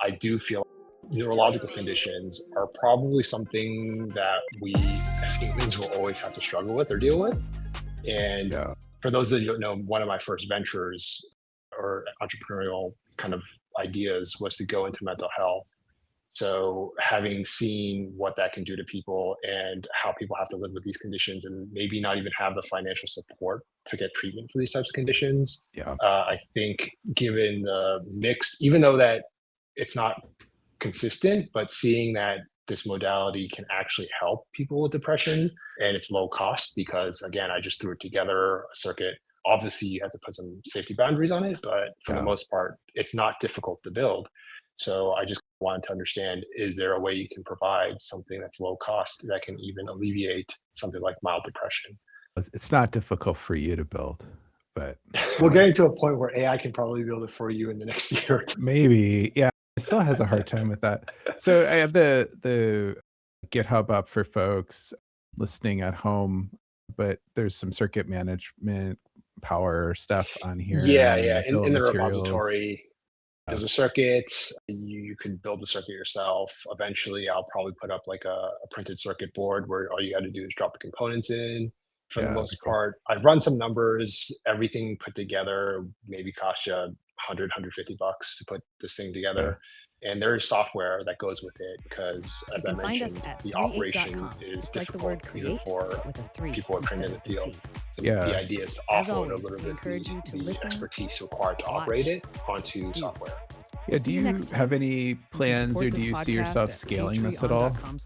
I do feel neurological conditions are probably something that we as humans will always have to struggle with or deal with. And Yeah. for those that don't know, one of my first ventures or entrepreneurial kind of ideas was to go into mental health. So having seen what that can do to people and how people have to live with these conditions and maybe not even have the financial support to get treatment for these types of conditions, Yeah. I think given the mixed, even though that it's not consistent, but seeing that this modality can actually help people with depression and it's low cost because again, I just threw it together a circuit. Obviously, you have to put some safety boundaries on it, but for the Yeah. most part, it's not difficult to build. So I just wanted to understand, is there a way you can provide something that's low cost that can even alleviate something like mild depression? It's not difficult for you to build, but We're getting to a point where AI can probably build it for you in the next year or two. maybe, yeah, it still has a hard time with that. So I have the GitHub up for folks listening at home, but there's some circuit management power stuff on here Yeah, and yeah. then bill of In the materials. repository, Uh, there's a circuit. You can build the circuit yourself. Eventually, I'll probably put up like a printed circuit board where all you got to do is drop the components in. For the yeah, that'd be most cool. part, I've run some numbers. Everything put together maybe cost you 100, $150 to put this thing Yeah. together. And there is software that goes with it because, You as I can find us mentioned, at the operation 38.com. is It's like the word difficult even create, for but with a 3 people who are trained instead in the of the field. C. So the Yeah. idea is to As offload a always, little we bit encourage you to the listen, expertise required to operate watch, it onto do. software. Yeah, do See you next you have time. any You can plans support or do this you see podcast yourself at scaling this at all? patreon.com/.